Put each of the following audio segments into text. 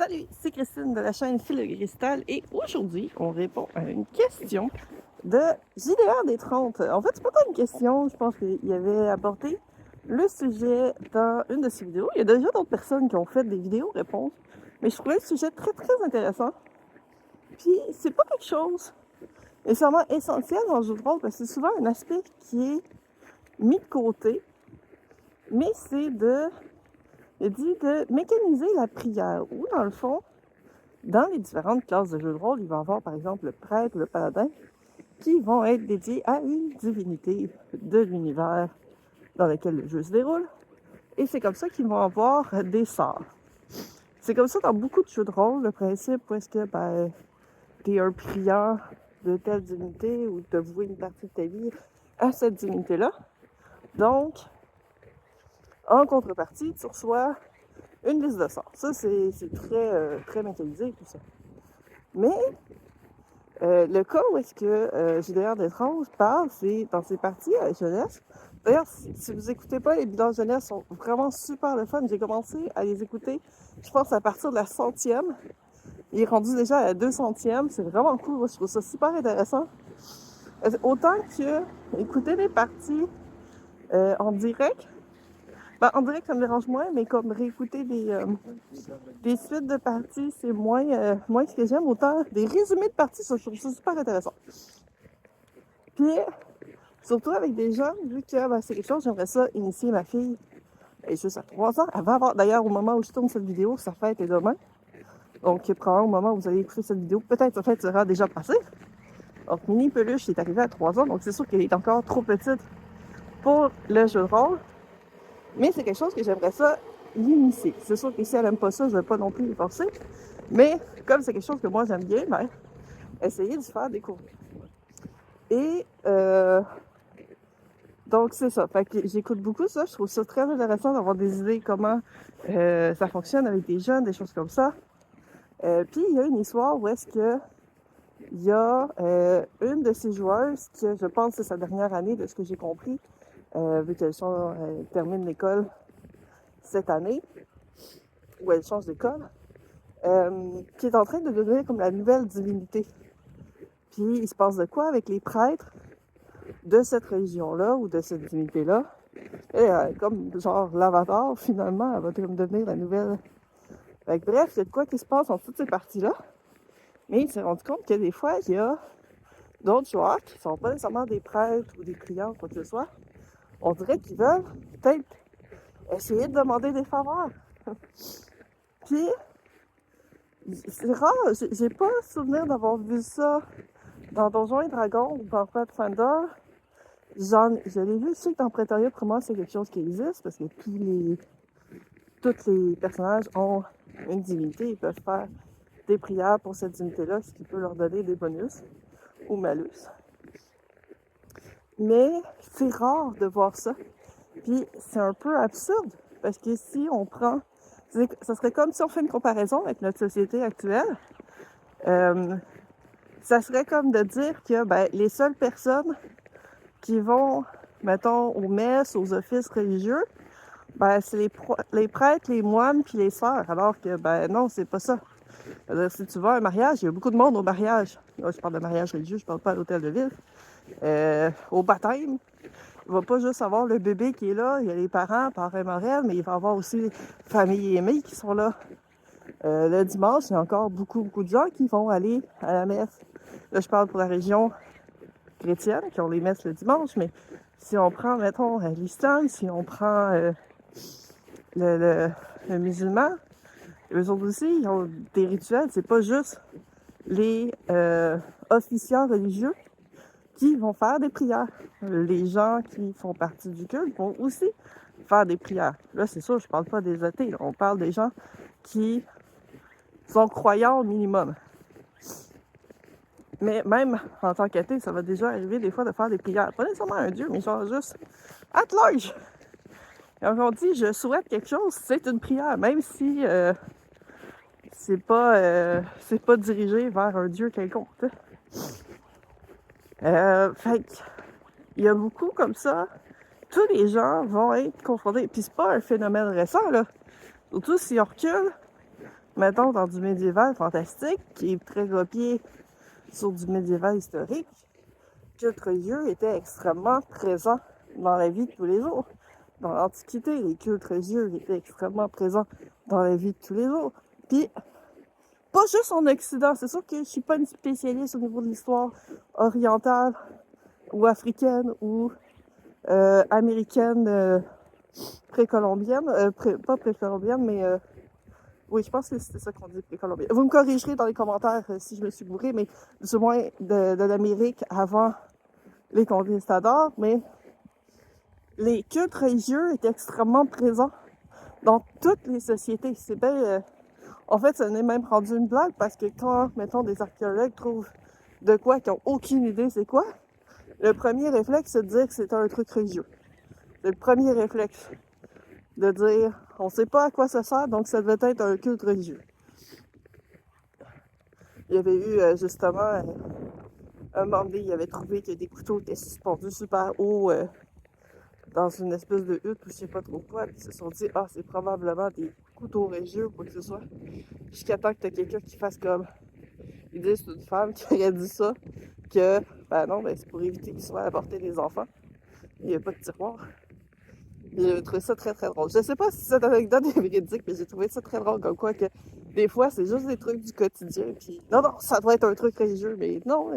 Salut, c'est Christine de la chaîne Fil de Cristal et aujourd'hui, on répond à une question de JDR des 30. En fait, c'est pas tant une question, je pense qu'il avait apporté le sujet dans une de ses vidéos. Il y a déjà d'autres personnes qui ont fait des vidéos réponses, mais je trouvais le sujet très très intéressant. Puis, c'est pas quelque chose nécessairement essentiel dans le jeu de rôle, parce que c'est souvent un aspect qui est mis de côté, mais c'est de... Il dit de mécaniser la prière, ou dans le fond, dans les différentes classes de jeux de rôle, il va y avoir par exemple le prêtre ou le paladin qui vont être dédiés à une divinité de l'univers dans lequel le jeu se déroule. Et c'est comme ça qu'ils vont avoir des sorts. C'est comme ça dans beaucoup de jeux de rôle, le principe où est-ce que t'es un prieur de telle divinité ou de vouer une partie de ta vie à cette divinité-là. Donc, en contrepartie, tu reçois une liste de sorts. Ça, c'est très mécanisé, tout ça. Mais le cas où est-ce que JDR d'étrange parle, c'est dans ses parties à la jeunesse. D'ailleurs, si vous écoutez pas, les bilans jeunesse sont vraiment super le fun. J'ai commencé à les écouter, je pense, à partir de la 100e. Il est rendu déjà à la 200e. C'est vraiment cool. Je trouve ça super intéressant. Autant que écouter des parties en direct, en direct, ça me dérange moins, mais comme réécouter des suites de parties, c'est moins ce que j'aime. Autant des résumés de parties, ça, je trouve ça super intéressant. Puis, surtout avec des gens, vu que c'est quelque chose, j'aimerais ça initier ma fille. Elle est juste à 3 ans. Elle va avoir, d'ailleurs, au moment où je tourne cette vidéo, sa fête est demain. Donc, probablement au moment où vous allez écouter cette vidéo, peut-être sa fête sera déjà passée. Donc, Mini Peluche est arrivée à 3 ans, donc c'est sûr qu'elle est encore trop petite pour le jeu de rôle. Mais c'est quelque chose que j'aimerais ça l'initier. C'est sûr que si elle aime pas ça, je vais pas non plus les forcer. Mais comme c'est quelque chose que moi j'aime bien, essayer de se faire découvrir. Et donc c'est ça. Fait que j'écoute beaucoup ça. Je trouve ça très intéressant d'avoir des idées comment ça fonctionne avec des jeunes, des choses comme ça. Puis il y a une histoire où est-ce que il y a une de ces joueuses que je pense que c'est sa dernière année de ce que j'ai compris, vu qu'elle termine l'école cette année, où elle change d'école, qui est en train de devenir comme la nouvelle divinité. Puis il se passe de quoi avec les prêtres de cette religion-là ou de cette divinité-là? Et comme genre l'avatar, finalement, elle va comme devenir la nouvelle. Fait que, bref, il y a de quoi qui se passe dans toutes ces parties-là. Mais il s'est rendu compte que des fois, il y a d'autres joueurs qui sont pas nécessairement des prêtres ou des prieurs, quoi que ce soit. On dirait qu'ils veulent peut-être essayer de demander des faveurs. Puis, c'est rare, j'ai pas souvenir d'avoir vu ça dans Donjons et Dragons ou dans Pathfinder. Je l'ai vu, je sais que dans Praetoria, pour moi, c'est quelque chose qui existe parce que tous les personnages ont une divinité, ils peuvent faire des prières pour cette divinité-là, ce qui peut leur donner des bonus ou malus. Mais c'est rare de voir ça. Puis c'est un peu absurde parce que si on prend... Ça serait comme si on fait une comparaison avec notre société actuelle. Ça serait comme de dire que les seules personnes qui vont, mettons, aux messes, aux offices religieux, c'est les prêtres, les moines puis les sœurs. Alors que, non, c'est pas ça. C'est-à-dire, si tu vas à un mariage, il y a beaucoup de monde au mariage. Là, je parle de mariage religieux, je parle pas à l'hôtel de ville. Au baptême, il va pas juste avoir le bébé qui est là, il y a les parents, parrain Morel, mais il va y avoir aussi les familles aimées qui sont là. Le dimanche, il y a encore beaucoup de gens qui vont aller à la messe. Là, je parle pour la région chrétienne, qui ont les messes le dimanche, mais si on prend, mettons, l'islam, si on prend le musulman, eux autres aussi, ils ont des rituels. C'est pas juste les officiants religieux qui vont faire des prières. Les gens qui font partie du culte vont aussi faire des prières. Là, c'est sûr, je parle pas des athées. Là. On parle des gens qui sont croyants au minimum. Mais même en tant qu'athée, ça va déjà arriver des fois de faire des prières. Pas nécessairement à un dieu, mais genre juste at large. Et quand on dit « je souhaite quelque chose », c'est une prière, même si c'est pas dirigé vers un dieu quelconque. Fait il y a beaucoup comme ça. Tous les gens vont être confrontés. Puis c'est pas un phénomène récent, là. Surtout si on recule mettons, dans du médiéval fantastique, qui est très copié sur du médiéval historique, le culte religieux était extrêmement présent dans la vie de tous les jours. Dans l'Antiquité, les cultes religieux étaient extrêmement présents dans la vie de tous les jours. Puis, pas juste en Occident. C'est sûr que je suis pas une spécialiste au niveau de l'histoire orientale ou africaine ou américaine précolombienne. Pas précolombienne, mais oui, je pense que c'est ça qu'on dit, précolombienne. Vous me corrigerez dans les commentaires si je me suis bourrée, mais du moins de l'Amérique avant les conquistadors, mais les cultes religieux étaient extrêmement présents dans toutes les sociétés. C'est bien... en fait, ça n'est même rendu une blague parce que quand, mettons, des archéologues trouvent de quoi qu'ils n'ont aucune idée c'est quoi, le premier réflexe, c'est de dire que c'est un truc religieux. C'est le premier réflexe. De dire, on sait pas à quoi ça sert, donc ça devait être un culte religieux. Il y avait eu, justement, un moment donné, il avait trouvé que des couteaux étaient suspendus super haut dans une espèce de hutte ou je sais pas trop quoi, puis ils se sont dit, ah, c'est probablement des couteaux religieux ou quoi que ce soit. Jusqu'à temps que t'as quelqu'un qui fasse comme, ils disent c'est une femme qui aurait dit ça, que, ben non, ben c'est pour éviter qu'ils soient apportés des enfants. Il n'y a pas de tiroir. J'ai trouvé ça très très drôle. Je sais pas si cette anecdote est véridique, mais j'ai trouvé ça très drôle comme quoi que des fois c'est juste des trucs du quotidien. Puis non, ça doit être un truc religieux, mais non,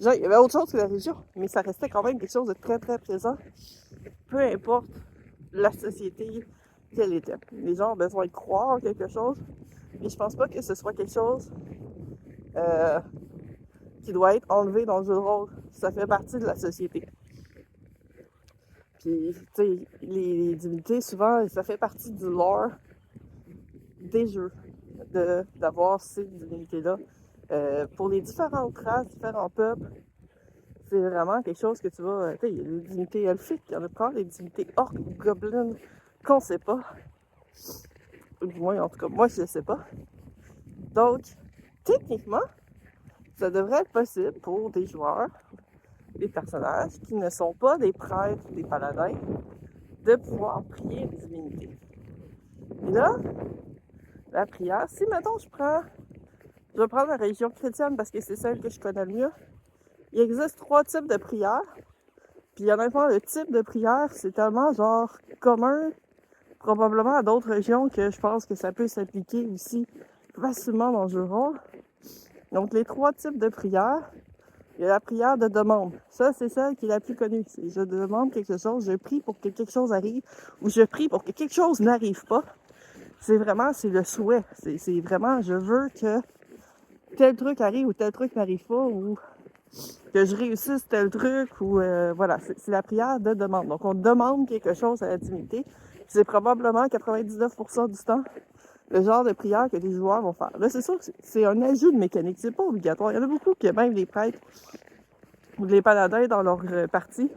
genre, il y avait autre chose que la religion, mais ça restait quand même quelque chose de très très présent. Peu importe la société qu'elle était. Les gens ont besoin de croire en quelque chose, mais je pense pas que ce soit quelque chose qui doit être enlevé dans le jeu de rôle. Ça fait partie de la société. Puis, tu sais, les divinités, souvent, ça fait partie du lore des jeux, d'avoir ces divinités-là. Pour les différentes races, différents peuples, c'est vraiment quelque chose que tu vas... Tu sais, il y a des divinités elfiques, il y en a pas, des divinités orques ou gobelins qu'on sait pas. Ou du moins, en tout cas, moi, je ne sais pas. Donc, techniquement, ça devrait être possible pour des joueurs, des personnages qui ne sont pas des prêtres ou des paladins, de pouvoir prier les divinités. Et là, la prière, si mettons je vais prendre la religion chrétienne parce que c'est celle que je connais le mieux, il existe 3 types de prières, puis honnêtement, le type de prière, c'est tellement genre commun, probablement à d'autres régions, que je pense que ça peut s'appliquer aussi facilement dans le jeu de rôle. Donc les 3 types de prières, il y a la prière de demande. Ça, c'est celle qui est la plus connue. C'est je demande quelque chose, je prie pour que quelque chose arrive, ou je prie pour que quelque chose n'arrive pas. C'est le souhait. C'est vraiment, je veux que tel truc arrive ou tel truc n'arrive pas, ou que je réussisse tel truc, ou voilà. C'est la prière de demande. Donc, on demande quelque chose à la divinité. C'est probablement 99% du temps le genre de prière que les joueurs vont faire. Là, c'est sûr que c'est un ajout de mécanique. C'est pas obligatoire. Il y en a beaucoup que même les prêtres ou les paladins dans leur partie,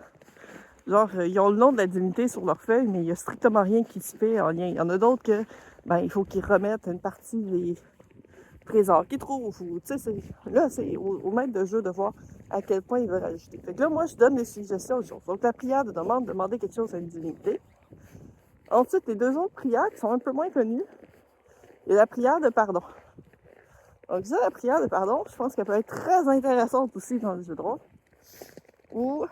genre, ils ont le nom de la divinité sur leur feuille, mais il y a strictement rien qui se fait en lien. Il y en a d'autres que, ben, il faut qu'ils remettent une partie des trésors qu'ils trouvent. Ou, tu sais, là, c'est au maître de jeu de voir à quel point il veut rajouter. Fait que là, moi, je donne des suggestions aux choses. Donc, la prière de demande, demander quelque chose à une divinité. Ensuite, les 2 autres prières qui sont un peu moins connues, il y a la prière de pardon. Donc ça, la prière de pardon, je pense qu'elle peut être très intéressante aussi dans le jeu de rôle. Où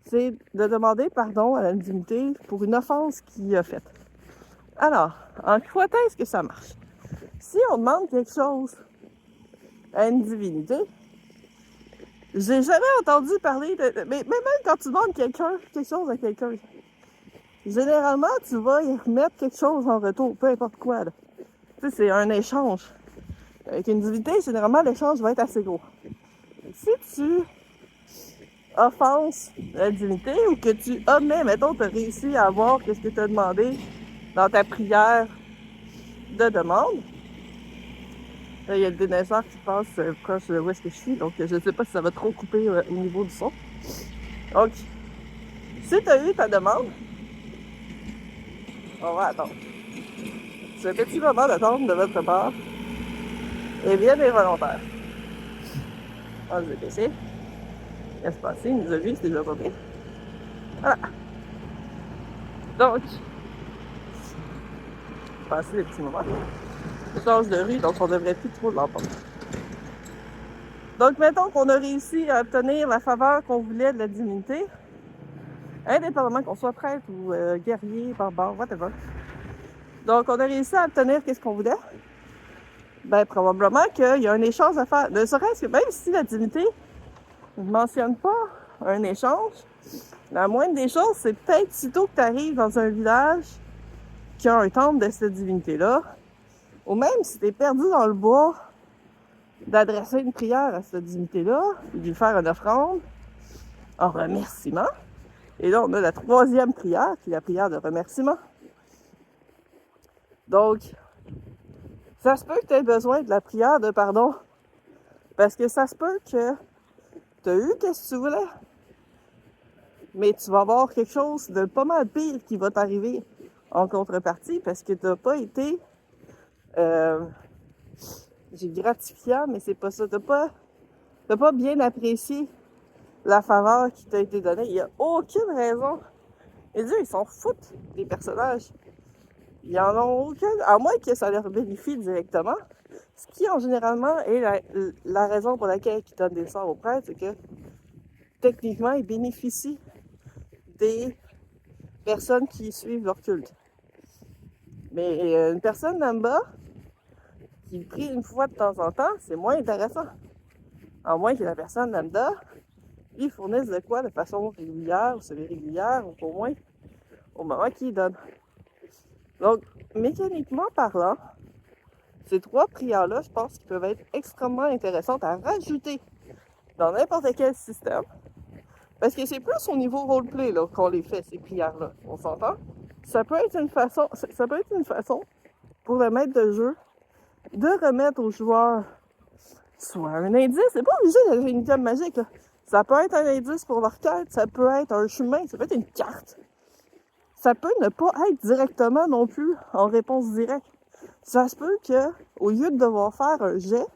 c'est de demander pardon à la divinité pour une offense qu'il a faite. Alors, en quoi est-ce que ça marche? Si on demande quelque chose à une divinité, j'ai jamais entendu parler de... Mais même quand tu demandes quelque chose à quelqu'un, généralement, tu vas y remettre quelque chose en retour, peu importe quoi, là. Tu sais, c'est un échange. Avec une divinité, généralement, l'échange va être assez gros. Si tu offenses la divinité ou que tu omets, mettons, tu as réussi à avoir ce que tu as demandé dans ta prière de demande, là, il y a le déneigeur qui passe proche de où est-ce que je suis, donc je ne sais pas si ça va trop couper au niveau du son. Donc, si tu as eu ta demande, on va attendre. Ce petit moment d'attente de votre part est bien involontaire. On va se dépêcher. Qu'est-ce qui se passe? Il nous a vu, c'est déjà pas bien. Voilà. Donc, passer les petits moments. change de rue, donc on devrait plus trop l'entendre. Donc, mettons qu'on a réussi à obtenir la faveur qu'on voulait de la divinité, indépendamment qu'on soit prêtre ou guerrier, barbare, whatever. Donc, on a réussi à obtenir qu'est-ce qu'on voulait. Ben, probablement qu'il y a un échange à faire. Ne serait-ce que même si la divinité ne mentionne pas un échange, la moindre des choses, c'est peut-être sitôt que tu arrives dans un village qui a un temple de cette divinité-là, ou même si tu es perdu dans le bois, d'adresser une prière à cette divinité-là, de lui faire une offrande en remerciement. Et là, on a la troisième prière, qui est la prière de remerciement. Donc, ça se peut que tu aies besoin de la prière de pardon, parce que ça se peut que tu as eu ce que tu voulais, mais tu vas avoir quelque chose de pas mal pire qui va t'arriver en contrepartie, parce que tu n'as pas été... j'ai gratifiant, mais c'est pas ça. T'as pas bien apprécié la faveur qui t'a été donnée. Il n'y a aucune raison. Les dieux, ils s'en foutent des personnages. Ils en ont aucune, à moins que ça leur bénéficie directement. Ce qui, en généralement, est la raison pour laquelle ils donnent des sorts aux prêtres, c'est que, techniquement, ils bénéficient des personnes qui suivent leur culte. Mais une personne lambda qui prie une fois de temps en temps, c'est moins intéressant. À moins que la personne lambda lui fournisse de quoi de façon régulière ou semi-régulière, ou au moins au moment qu'il donne. Donc, mécaniquement parlant, ces trois prières-là, je pense qu'ils peuvent être extrêmement intéressantes à rajouter dans n'importe quel système. Parce que c'est plus au niveau roleplay là, qu'on les fait, ces prières-là. On s'entend? Ça peut être une façon pour le maître de jeu de remettre aux joueurs soit un indice, c'est pas obligé d'être une item magique, là. Ça peut être un indice pour leur quête, ça peut être un chemin, ça peut être une carte. Ça peut ne pas être directement non plus en réponse directe. Ça se peut que, au lieu de devoir faire un jet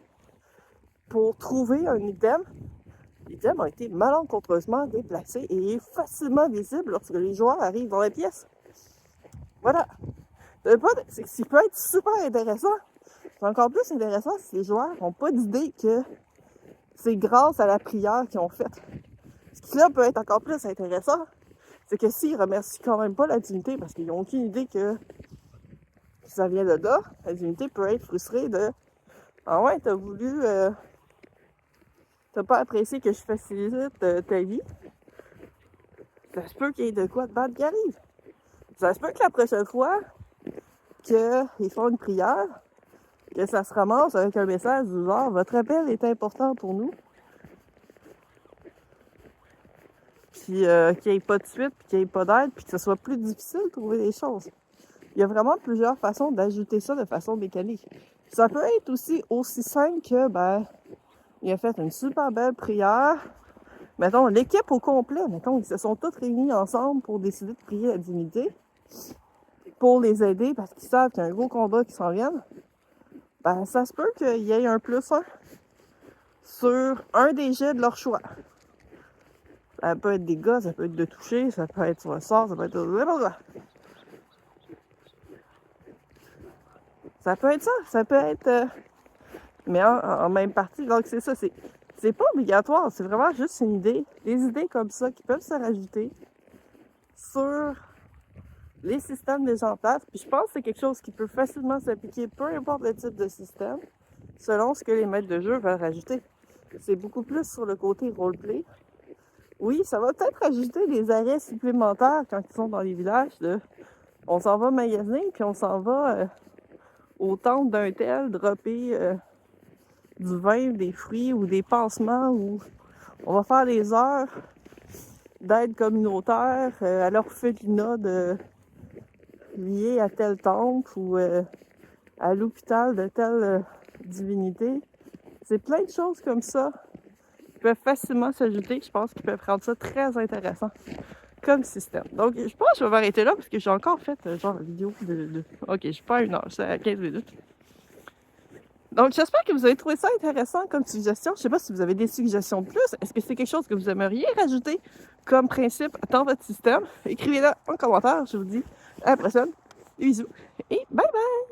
pour trouver un item, l'item a été malencontreusement déplacé et est facilement visible lorsque les joueurs arrivent dans la pièce. Voilà. C'est ce qui peut être super intéressant. C'est encore plus intéressant si les joueurs n'ont pas d'idée que c'est grâce à la prière qu'ils ont faite. Ce qui là peut être encore plus intéressant, c'est que s'ils remercient quand même pas la divinité parce qu'ils n'ont aucune idée que ça vient de là, la divinité peut être frustrée de « Ah ouais, t'as voulu... t'as pas apprécié que je facilite ta vie. » Ça se peut qu'il y ait de quoi de bad qui arrive. Ça se peut que la prochaine fois qu'ils font une prière, que ça se ramasse avec un message du genre « Votre appel est important pour nous. » Puis qu'il n'y ait pas de suite, puis qu'il n'y ait pas d'aide, puis que ce soit plus difficile de trouver des choses. Il y a vraiment plusieurs façons d'ajouter ça de façon mécanique. Ça peut être aussi simple que, il a fait une super belle prière. Mettons, l'équipe au complet, mettons, ils se sont tous réunis ensemble pour décider de prier la divinité, pour les aider parce qu'ils savent qu'il y a un gros combat qui s'en vient. Ça se peut qu'il y ait un +1 sur un des jets de leur choix. Ça peut être des gars, ça peut être de toucher, ça peut être sur un sort, ça peut être n'importe quoi. Ça peut être ça, ça peut être... mais en même partie, donc c'est ça, c'est pas obligatoire, c'est vraiment juste une idée. Des idées comme ça qui peuvent se rajouter sur les systèmes des gens en place. Puis je pense que c'est quelque chose qui peut facilement s'appliquer, peu importe le type de système, selon ce que les maîtres de jeu veulent rajouter. C'est beaucoup plus sur le côté roleplay. Oui, ça va peut-être rajouter des arrêts supplémentaires quand ils sont dans les villages. On s'en va magasiner, puis on s'en va au temple d'un tel, dropper du vin, des fruits ou des pansements, ou on va faire des heures d'aide communautaire à l'orphelinat lié à tel temple ou à l'hôpital de telle divinité. C'est plein de choses comme ça qui peuvent facilement s'ajouter. Je pense qu'ils peuvent rendre ça très intéressant comme système. Donc, je pense que je vais m'arrêter là parce que j'ai encore fait genre une vidéo de... Ok, je suis pas à 1 heure, c'est à 15 minutes. Donc, j'espère que vous avez trouvé ça intéressant comme suggestion. Je sais pas si vous avez des suggestions de plus. Est-ce que c'est quelque chose que vous aimeriez rajouter comme principe dans votre système? Écrivez-le en commentaire. Je vous dis à la prochaine. Des bisous et bye bye!